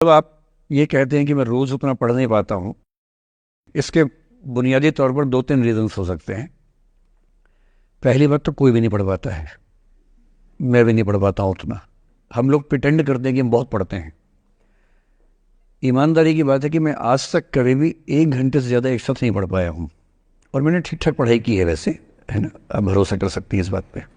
जब आप ये कहते हैं कि मैं रोज़ उतना पढ़ नहीं पाता हूँ, इसके बुनियादी तौर पर दो तीन रीजंस हो सकते हैं। पहली बात तो कोई भी नहीं पढ़ पाता है, मैं भी नहीं पढ़ पाता हूँ उतना। हम लोग प्रिटेंड करते हैं कि हम बहुत पढ़ते हैं। ईमानदारी की बात है कि मैं आज तक कभी भी 1 घंटे से ज़्यादा एक साथ नहीं पढ़ पाया हूँ, और मैंने ठीक ठाक पढ़ाई की है वैसे, है ना, आप भरोसा कर सकती हैं इस बात पे।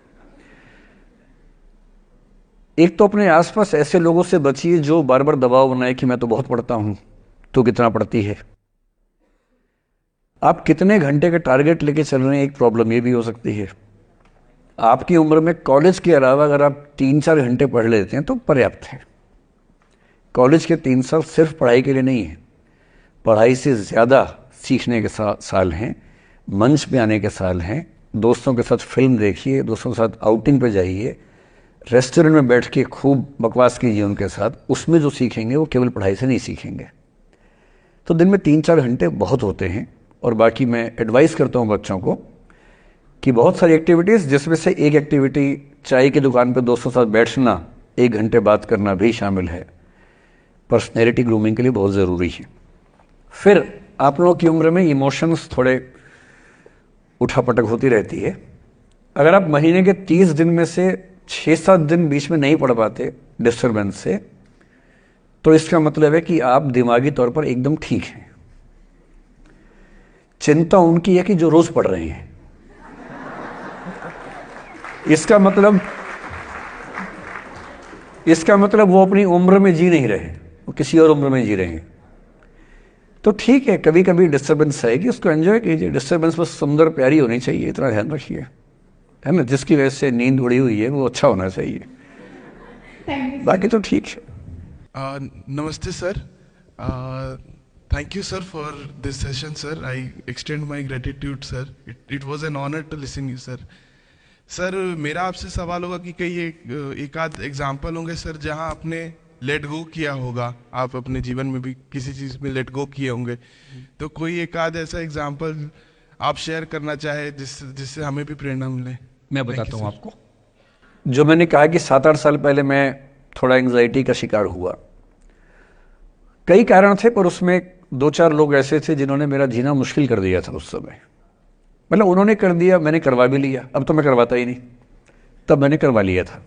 एक तो अपने आसपास ऐसे लोगों से बचिए जो बार बार दबाव बनाए कि मैं तो बहुत पढ़ता हूँ, तो कितना पढ़ती है। आप कितने घंटे का टारगेट लेके चल रहे हैं, एक प्रॉब्लम ये भी हो सकती है। आपकी उम्र में कॉलेज के अलावा अगर आप 3-4 घंटे पढ़ लेते हैं तो पर्याप्त है। कॉलेज के 3 साल सिर्फ पढ़ाई के लिए नहीं है, पढ़ाई से ज़्यादा सीखने के साल हैं, मंच पे आने के साल हैं। दोस्तों के साथ फिल्म देखिए, दोस्तों के साथ आउटिंग पे जाइए, रेस्टोरेंट में बैठ के खूब बकवास कीजिए उनके साथ। उसमें जो सीखेंगे वो केवल पढ़ाई से नहीं सीखेंगे। तो दिन में 3-4 घंटे बहुत होते हैं। और बाकी मैं एडवाइस करता हूँ बच्चों को कि बहुत सारी एक्टिविटीज़, जिसमें से एक एक्टिविटी चाय की दुकान पे दोस्तों के साथ बैठना, 1 घंटे बात करना भी शामिल है। पर्सनैलिटी ग्रूमिंग के लिए बहुत ज़रूरी है। फिर आप लोगों की उम्र में इमोशंस थोड़े उठापटक होती रहती है। अगर आप महीने के 30 दिन में से 6-7 दिन बीच में नहीं पढ़ पाते डिस्टर्बेंस से, तो इसका मतलब है कि आप दिमागी तौर पर एकदम ठीक हैं। चिंता उनकी है कि जो रोज पढ़ रहे हैं। इसका मतलब वो अपनी उम्र में जी नहीं रहे, वो किसी और उम्र में जी रहे हैं। तो ठीक है, कभी कभी डिस्टर्बेंस आएगी, उसको एंजॉय कीजिए। डिस्टर्बेंस बस सुंदर प्यारी होनी चाहिए, इतना ध्यान रखिए, है ना। जिसकी वजह से नींद उड़ी हुई है वो अच्छा होना चाहिए, बाकी तो ठीक है। Namaste, sir. Thank you, sir, for this session, sir. I extend my gratitude, sir. It was an honor to listen you, sir. Sir, मेरा आपसे सवाल होगा कि कई एक आध एग्जाम्पल होंगे सर जहां आपने लेट गो किया होगा। आप अपने जीवन में भी किसी चीज़ में लेट गो किए होंगे, तो कोई एक आध ऐसा एग्जाम्पल आप शेयर करना चाहे जिससे हमें भी प्रेरणा मिले। मैं बताता हूँ आपको। जो मैंने कहा कि 7-8 साल पहले मैं थोड़ा एंग्जाइटी का शिकार हुआ। कई कारण थे, पर उसमें 2-4 लोग ऐसे थे जिन्होंने मेरा जीना मुश्किल कर दिया था उस समय। मतलब उन्होंने कर दिया, मैंने करवा भी लिया। अब तो मैं करवाता ही नहीं, तब मैंने करवा लिया था।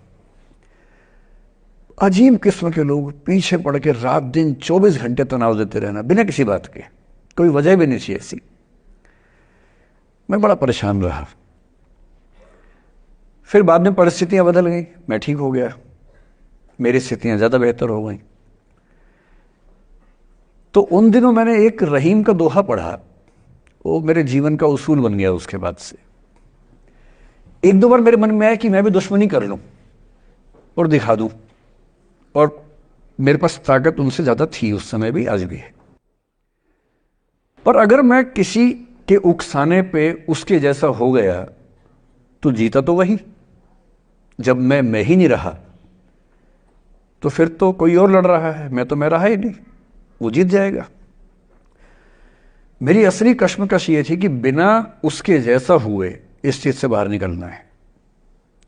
अजीब किस्म के लोग, पीछे पड़ के रात दिन 24 घंटे तनाव देते रहना बिना किसी बात के, कोई वजह भी नहीं थी ऐसी। मैं बड़ा परेशान रहा। फिर बाद में परिस्थितियां बदल गई, मैं ठीक हो गया, मेरी स्थितियां ज़्यादा बेहतर हो गई। तो उन दिनों मैंने एक रहीम का दोहा पढ़ा, वो मेरे जीवन का उसूल बन गया। उसके बाद से 1-2 बार मेरे मन में आया कि मैं भी दुश्मनी कर लूं और दिखा दूं, और मेरे पास ताकत उनसे ज़्यादा थी उस समय भी, आज भी है। पर अगर मैं किसी के उकसाने पे उसके जैसा हो गया तो जीता तो वही। जब मैं ही नहीं रहा तो फिर तो कोई और लड़ रहा है, मैं रहा ही नहीं, वो जीत जाएगा। मेरी असली कश्मकश ये थी कि बिना उसके जैसा हुए इस चीज से बाहर निकलना है।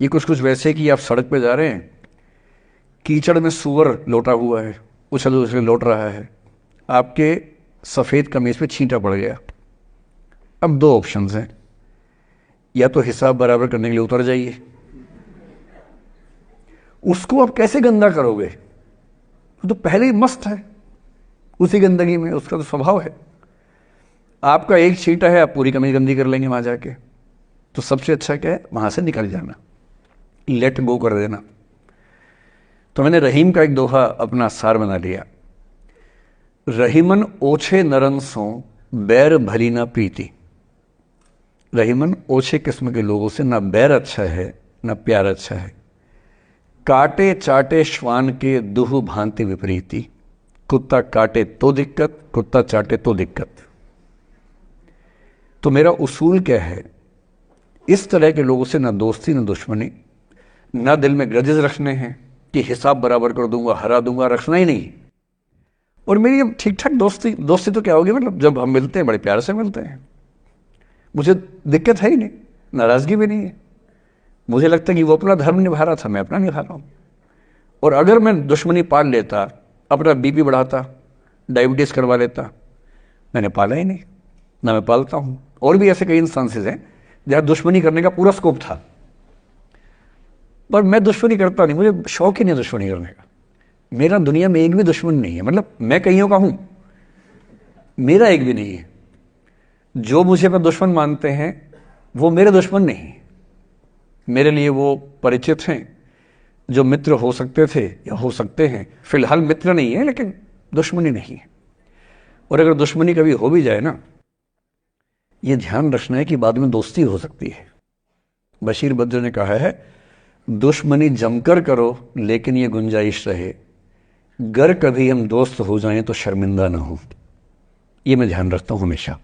ये कुछ वैसे कि आप सड़क पे जा रहे हैं, कीचड़ में सूअर लोटा हुआ है, उछल उछल लौट रहा है, आपके सफेद कमीज पे छींटा पड़ गया। अब 2 ऑप्शंस हैं, या तो हिसाब बराबर करने के लिए उतर जाइए, उसको आप कैसे गंदा करोगे, वो तो पहले ही मस्त है उसी गंदगी में, उसका तो स्वभाव है। आपका एक छींटा है, आप पूरी कमीज गंदी कर लेंगे वहां जाके। तो सबसे अच्छा क्या है, वहां से निकल जाना, लेट गो कर देना। तो मैंने रहीम का एक दोहा अपना सार बना लिया। रहीमन ओछे नरन सो बैर भली ना प्रीति। रहीमन ओछे किस्म के लोगों से ना बैर अच्छा है ना प्यार अच्छा है। काटे चाटे श्वान के दुह भांति विपरीति। कुत्ता काटे तो दिक्कत, कुत्ता चाटे तो दिक्कत। तो मेरा उसूल क्या है, इस तरह के लोगों से ना दोस्ती ना दुश्मनी, ना दिल में ग्रजेस रखने हैं कि हिसाब बराबर कर दूंगा, हरा दूंगा, रखना ही नहीं। और मेरी अब ठीक ठाक दोस्ती तो क्या होगी, मतलब जब हम मिलते हैं बड़े प्यार से मिलते हैं, मुझे दिक्कत है ही नहीं, नाराजगी भी नहीं है। मुझे लगता है कि वो अपना धर्म निभा रहा था, मैं अपना निभा रहा हूं। और अगर मैं दुश्मनी पाल लेता अपना बीपी बढ़ाता, डायबिटीज़ करवा लेता। मैंने पाला ही नहीं, ना मैं पालता हूँ। और भी ऐसे कई इंस्टांसेस हैं जहाँ दुश्मनी करने का पूरा स्कोप था, पर मैं दुश्मनी करता नहीं, मुझे शौक ही नहीं दुश्मनी करने का। मेरा दुनिया में एक भी दुश्मन नहीं है, मतलब मैं कईयों का हूँ, मेरा एक भी नहीं है। जो मुझे अपना दुश्मन मानते हैं वो मेरे दुश्मन नहीं, मेरे लिए वो परिचित हैं, जो मित्र हो सकते थे या हो सकते हैं। फिलहाल मित्र नहीं है, लेकिन दुश्मनी नहीं है। और अगर दुश्मनी कभी हो भी जाए ना, ये ध्यान रखना है कि बाद में दोस्ती हो सकती है। बशीर बद्र ने कहा है, दुश्मनी जमकर करो लेकिन ये गुंजाइश रहे, गर कभी हम दोस्त हो जाएं तो शर्मिंदा ना हो। ये मैं ध्यान रखता हूं हमेशा।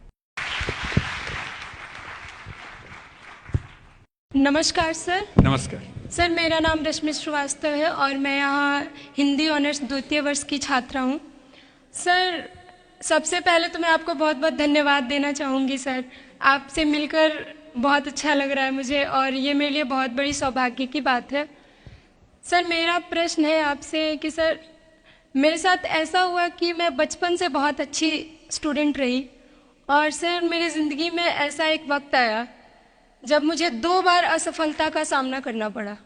नमस्कार सर। नमस्कार सर, मेरा नाम रश्मि श्रीवास्तव है और मैं यहाँ हिंदी ऑनर्स द्वितीय वर्ष की छात्रा हूँ। सर, सबसे पहले तो मैं आपको बहुत बहुत धन्यवाद देना चाहूँगी सर। आपसे मिलकर बहुत अच्छा लग रहा है मुझे और ये मेरे लिए बहुत बड़ी सौभाग्य की बात है। सर, मेरा प्रश्न है आपसे कि सर, मेरे साथ ऐसा हुआ कि मैं बचपन से बहुत अच्छी स्टूडेंट रही और सर मेरी ज़िंदगी में ऐसा एक वक्त आया जब मुझे 2 बार असफलता का सामना करना पड़ा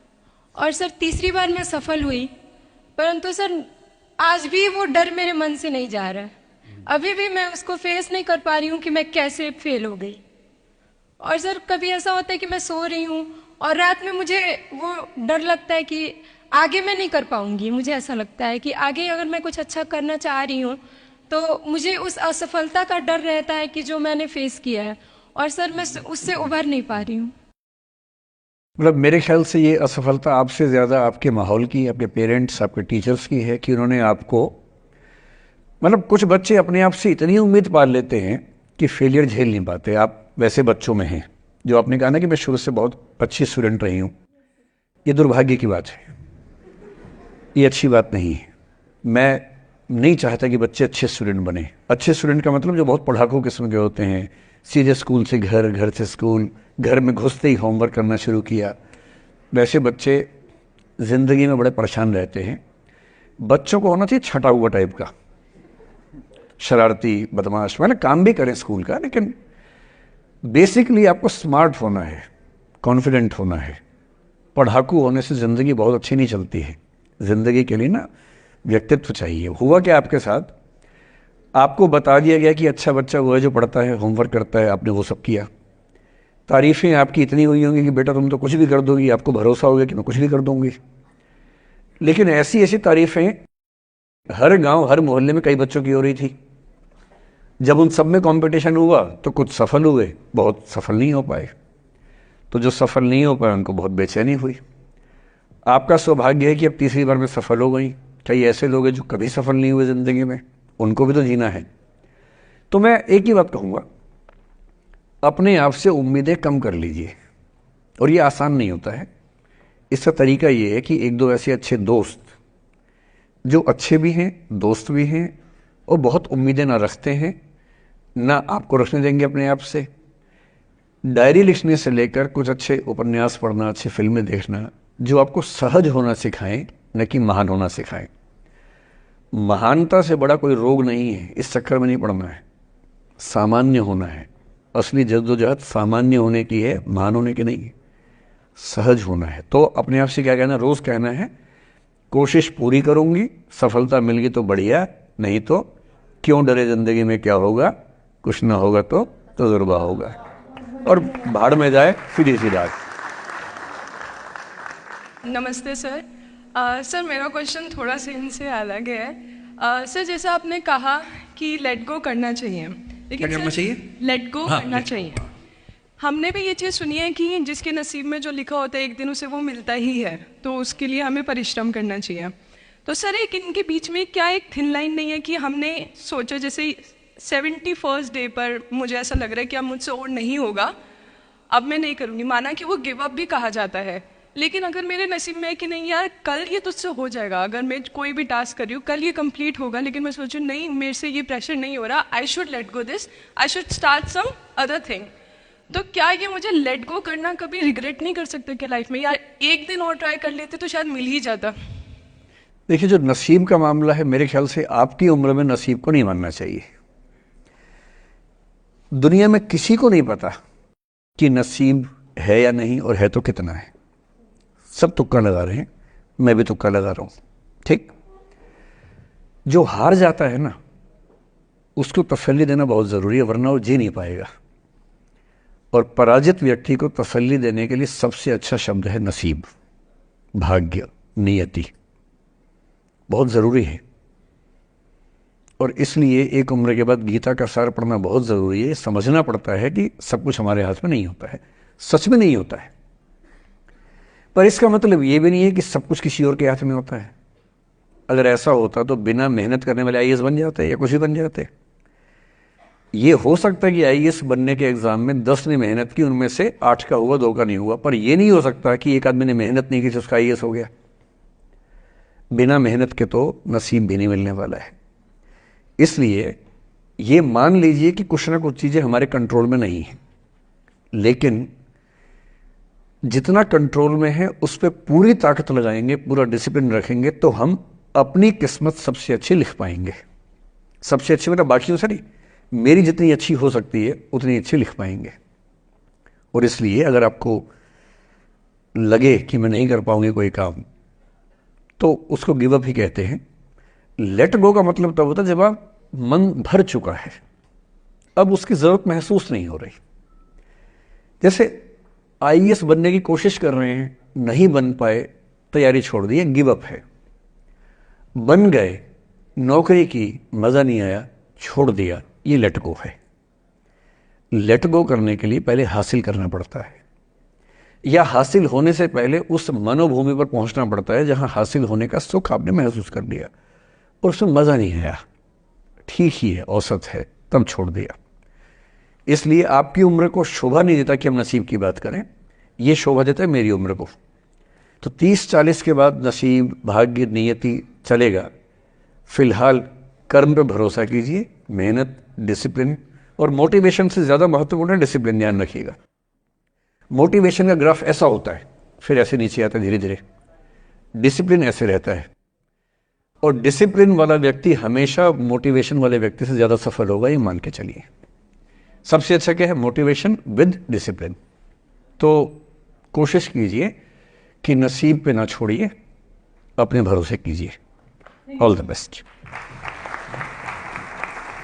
और सर तीसरी बार मैं सफल हुई, परंतु सर आज भी वो डर मेरे मन से नहीं जा रहा है। अभी भी मैं उसको फेस नहीं कर पा रही हूँ कि मैं कैसे फेल हो गई। और सर कभी ऐसा होता है कि मैं सो रही हूँ और रात में मुझे वो डर लगता है कि आगे मैं नहीं कर पाऊंगी। मुझे ऐसा लगता है कि आगे अगर मैं कुछ अच्छा करना चाह रही हूँ तो मुझे उस असफलता का डर रहता है कि जो मैंने फेस किया है, और सर मैं उससे उभर नहीं पा रही हूँ। मतलब मेरे ख्याल से ये असफलता आपसे ज़्यादा आपके माहौल की, आपके पेरेंट्स, आपके टीचर्स की है कि उन्होंने आपको, मतलब कुछ बच्चे अपने आप से इतनी उम्मीद पाल लेते हैं कि फेलियर झेल नहीं पाते। आप वैसे बच्चों में हैं। जो आपने कहा ना कि मैं शुरू से बहुत अच्छी स्टूडेंट रही हूँ, ये दुर्भाग्य की बात है, ये अच्छी बात नहीं है। मैं नहीं चाहता कि बच्चे अच्छे स्टूडेंट बने। अच्छे स्टूडेंट का मतलब जो बहुत पढ़ाकू किस्म के होते हैं, सीधे स्कूल से घर, घर से स्कूल, घर में घुसते ही होमवर्क करना शुरू किया, वैसे बच्चे ज़िंदगी में बड़े परेशान रहते हैं। बच्चों को होना चाहिए छटा हुआ टाइप का, शरारती, बदमाश, मतलब काम भी करें स्कूल का, लेकिन बेसिकली आपको स्मार्ट होना है, कॉन्फिडेंट होना है। पढ़ाकू होने से ज़िंदगी बहुत अच्छी नहीं चलती है। ज़िंदगी के लिए ना व्यक्तित्व चाहिए। हुआ क्या आपके साथ, आपको बता दिया गया कि अच्छा बच्चा वो है जो पढ़ता है, होमवर्क करता है, आपने वो सब किया। तारीफ़ें आपकी इतनी हुई होंगी कि बेटा तुम तो कुछ भी कर दोगी, आपको भरोसा हो गया कि मैं कुछ भी कर दूंगी। लेकिन ऐसी ऐसी तारीफ़ें हर गांव, हर मोहल्ले में कई बच्चों की हो रही थी। जब उन सब में कंपटीशन हुआ तो कुछ सफल हुए, बहुत सफल नहीं हो पाए। तो जो सफल नहीं हो पाए उनको बहुत बेचैनी हुई। आपका सौभाग्य है कि अब तीसरी बार में सफल हो गई। कई ऐसे लोग हैं जो कभी सफल नहीं हुए ज़िंदगी में, उनको भी तो जीना है। तो मैं एक ही बात कहूँगा, अपने आप से उम्मीदें कम कर लीजिए। और ये आसान नहीं होता है। इसका तरीका ये है कि 1-2 ऐसे अच्छे दोस्त जो अच्छे भी हैं, दोस्त भी हैं, और बहुत उम्मीदें ना रखते हैं, ना आपको रखने देंगे अपने आप से। डायरी लिखने से लेकर कुछ अच्छे उपन्यास पढ़ना, अच्छी फिल्में देखना, जो आपको सहज होना सिखाएं, न कि महान होना सिखाएं। महानता से बड़ा कोई रोग नहीं है, इस चक्कर में नहीं पड़ना है। सामान्य होना है। असली जद्दोजहद सामान्य होने की है, महान होने की नहीं है। सहज होना है। तो अपने आप से क्या कहना, रोज़ कहना है, कोशिश पूरी करूंगी, सफलता मिल गई तो बढ़िया, नहीं तो क्यों डरे, ज़िंदगी में क्या होगा, कुछ ना होगा तो तजुर्बा होगा, और भाड़ में जाए सीधी सी रात। नमस्ते सर। सर मेरा क्वेश्चन थोड़ा सा इनसे अलग है। सर जैसे आपने कहा कि लेट गो करना चाहिए, लेकिन क्या करना चाहिए? लेट गो करना चाहिए। हमने भी ये चीज़ सुनी है कि जिसके नसीब में जो लिखा होता है एक दिन उसे वो मिलता ही है, तो उसके लिए हमें परिश्रम करना चाहिए। तो सर एक इनके बीच में क्या एक थिन लाइन नहीं है कि हमने सोचा जैसे 71st डे पर मुझे ऐसा लग रहा है कि अब मुझसे और नहीं होगा, अब मैं नहीं करूँगी। माना कि वो गिव अप भी कहा जाता है, लेकिन अगर मेरे नसीब में है कि नहीं यार कल ये तुझसे हो जाएगा, अगर मैं कोई भी टास्क कर रही हूँ कल ये कंप्लीट होगा, लेकिन मैं सोचूँ नहीं मेरे से ये प्रेशर नहीं हो रहा, I should let go this, I should start some other thing. तो क्या ये मुझे लेट गो करना कभी रिग्रेट नहीं कर सकते क्या लाइफ में, यार एक दिन और ट्राई कर लेते तो शायद मिल ही जाता? देखिए, जो नसीब का मामला है, मेरे ख्याल से आपकी उम्र में नसीब को नहीं मानना चाहिए। दुनिया में किसी को नहीं पता कि नसीब है या नहीं, और है तो कितना है। सब तुक्का लगा रहे हैं, मैं भी तुक्का लगा रहा हूं। ठीक, जो हार जाता है ना, उसको तसल्ली देना बहुत ज़रूरी है, वरना वो जी नहीं पाएगा। और पराजित व्यक्ति को तसल्ली देने के लिए सबसे अच्छा शब्द है नसीब, भाग्य, नियति। बहुत ज़रूरी है। और इसलिए एक उम्र के बाद गीता का सार पढ़ना बहुत ज़रूरी है। समझना पड़ता है कि सब कुछ हमारे हाथ में नहीं होता है, सच में नहीं होता है। पर इसका मतलब ये भी नहीं है कि सब कुछ किसी और के हाथ में होता है। अगर ऐसा होता तो बिना मेहनत करने वाले आईएएस बन जाते या कुछ भी बन जाते। ये हो सकता है कि आईएएस बनने के एग्जाम में 10 ने मेहनत की, उनमें से 8 का हुआ, 2 का नहीं हुआ। पर यह नहीं हो सकता कि एक आदमी ने मेहनत नहीं की तो उसका आईएएस हो गया। बिना मेहनत के तो नसीब भी नहीं मिलने वाला है। इसलिए ये मान लीजिए कि कुछ ना कुछ चीज़ें हमारे कंट्रोल में नहीं है, लेकिन जितना कंट्रोल में है उस पर पूरी ताकत लगाएंगे, पूरा डिसिप्लिन रखेंगे, तो हम अपनी किस्मत सबसे अच्छी लिख पाएंगे। सबसे अच्छी मतलब बाकियों से नहीं, मेरी जितनी अच्छी हो सकती है उतनी अच्छी लिख पाएंगे। और इसलिए अगर आपको लगे कि मैं नहीं कर पाऊंगी कोई काम, तो उसको गिव अप ही कहते हैं। लेट गो का मतलब तब होता है जब आप मन भर चुका है, अब उसकी जरूरत महसूस नहीं हो रही। जैसे आईएएस बनने की कोशिश कर रहे हैं, नहीं बन पाए, तैयारी छोड़ दी, गिव अप है। बन गए, नौकरी की, मज़ा नहीं आया, छोड़ दिया, ये लेट गो है। लेट गो करने के लिए पहले हासिल करना पड़ता है, या हासिल होने से पहले उस मनोभूमि पर पहुंचना पड़ता है जहां हासिल होने का सुख आपने महसूस कर लिया और उसमें मज़ा नहीं आया, ठीक ही है, औसत है, तब छोड़ दिया। इसलिए आपकी उम्र को शोभा नहीं देता कि हम नसीब की बात करें, ये शोभा देता है मेरी उम्र को। तो 30-40 के बाद नसीब, भाग्य, नियति चलेगा। फिलहाल कर्म पर भरोसा कीजिए, मेहनत, डिसिप्लिन, और मोटिवेशन से ज़्यादा महत्वपूर्ण है डिसिप्लिन, ध्यान रखिएगा। मोटिवेशन का ग्राफ ऐसा होता है, फिर ऐसे नीचे आता है धीरे धीरे। डिसिप्लिन ऐसे रहता है, और डिसिप्लिन वाला व्यक्ति हमेशा मोटिवेशन वाले व्यक्ति से ज़्यादा सफल होगा, ये मान के चलिए। सबसे अच्छा क्या है? Motivation with discipline. तो कोशिश कीजिए कि नसीब पे ना छोड़िए, अपने भरोसे कीजिए। All the best.